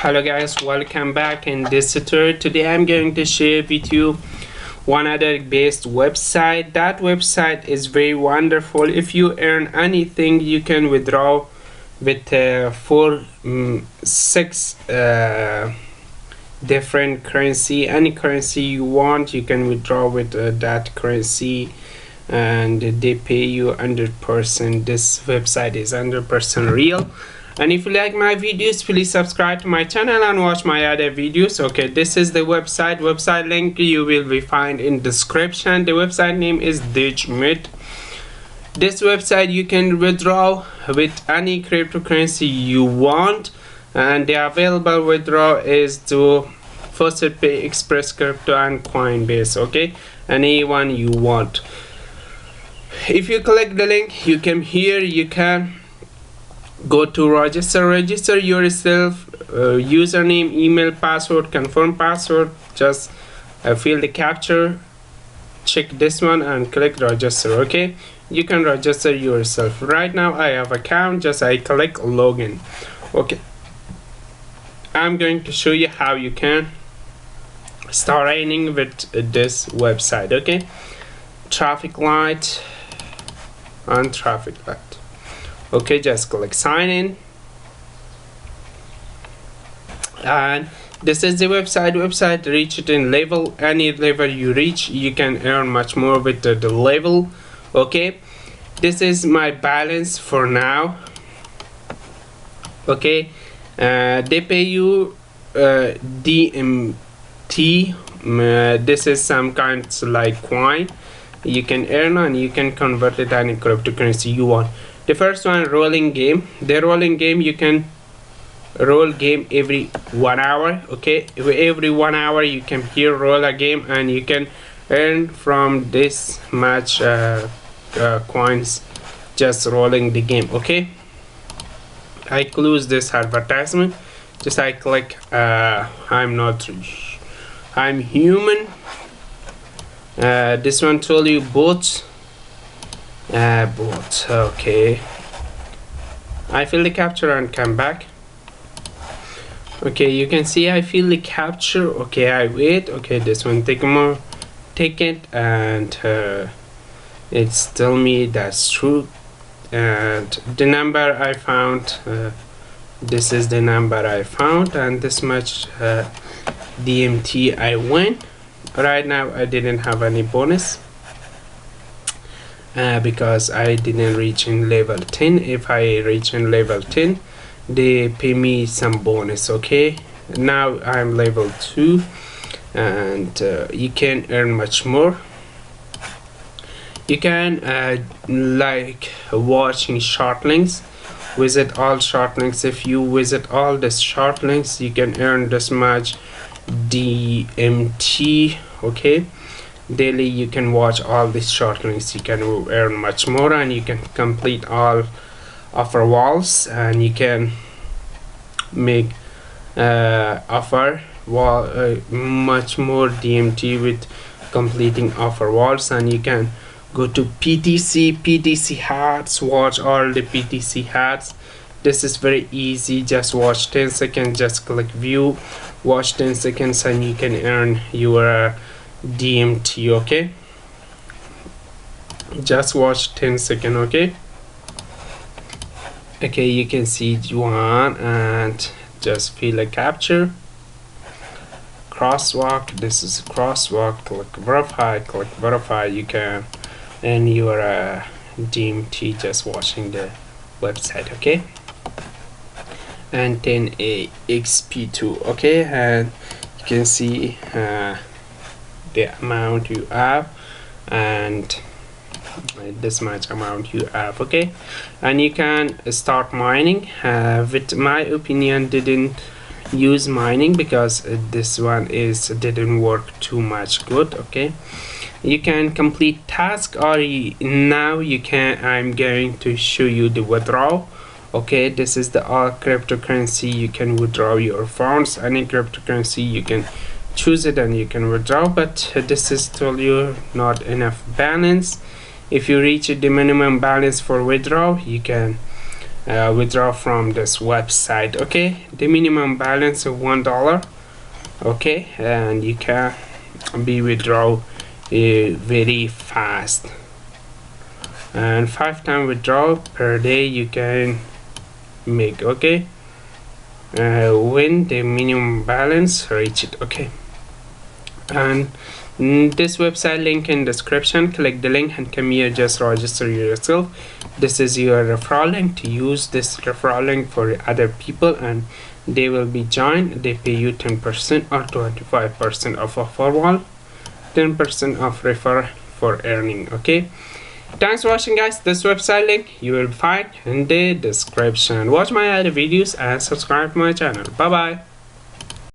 Hello guys, welcome back. In this tutorial today I'm going to share with you one other based website. That website is very wonderful. If you earn anything, you can withdraw with six different currency. Any currency you want, you can withdraw with that currency, and they pay you 100%. This website is 100% real. And if you like my videos, please subscribe to my channel and watch my other videos. Okay, this is the website link you will be find in description. The website name is dogemate. This website you can withdraw with any cryptocurrency you want, and the available withdrawal is to Faucet, Pay, Express Crypto, and Coinbase. Okay, any one you want. If you click the link, you come here, you can go to register yourself, username, email, password, confirm password. Just fill the capture, check this one and click register. Okay, you can register yourself. Right now I have account, just I click login. Okay, I'm going to show you how you can start earning with this website. Okay, traffic light and traffic light. Okay, just click sign in, and this is the website. Reach it in level. Any level you reach, you can earn much more with the level. Okay, this is my balance for now. Okay, they pay you DMT. This is some kind like coin you can earn, and you can convert it any cryptocurrency you want. The first one, rolling game. The rolling game, you can roll game every 1 hour. Okay, every 1 hour you can here roll a game, and you can earn from this much coins just rolling the game. Okay, I close this advertisement. Just I click I'm not rich, I'm human. This one told you bots. Okay, I fill the capture and come back. Okay, you can see I fill the capture. Okay, I wait. Okay, this one take more ticket, and it's tell me that's true, and the number I found, this is the number I found, and this much DMT I win. Right now I didn't have any bonus because I didn't reach in level 10. If I reach in level 10, they pay me some bonus. Okay, now I'm level 2, and you can earn much more. You can like watching short links, visit all short links. If you visit all the short links, you can earn this much DMT. Okay, daily you can watch all these short links, you can earn much more, and you can complete all offer walls, and you can make offer wall much more DMT with completing offer walls. And you can go to PTC hats, watch all the PTC hats. This is very easy, just watch 10 seconds, just click view, watch 10 seconds, and you can earn your DMT. Okay, just watch 10 seconds. Okay, you can see one, and just fill a capture, crosswalk. This is crosswalk, click verify, you can earn your DMT just watching the website. Okay, and 10 XP2. Okay, and you can see the amount you have, and this much amount you have. Okay, and you can start mining. With my opinion, didn't use mining because this one is didn't work too much good. Okay, you can complete task, or now you can, I'm going to show you the withdrawal. Okay, this is the all cryptocurrency you can withdraw your funds. Any cryptocurrency you can choose it and you can withdraw, but this is told you not enough balance. If you reach the minimum balance for withdrawal, you can withdraw from this website. Okay, the minimum balance of $1. Okay, and you can be withdraw very fast, and 5 times withdrawal per day you can make. Okay, when the minimum balance reach it. Okay, and this website link in description. Click the link and come here, just register yourself. This is your referral link. To use this referral link for other people and they will be joined. They pay you 10% or 25% of overall, 10% of referral for earning. Okay, thanks for watching guys. This website link you will find in the description. Watch my other videos and subscribe to my channel. Bye bye.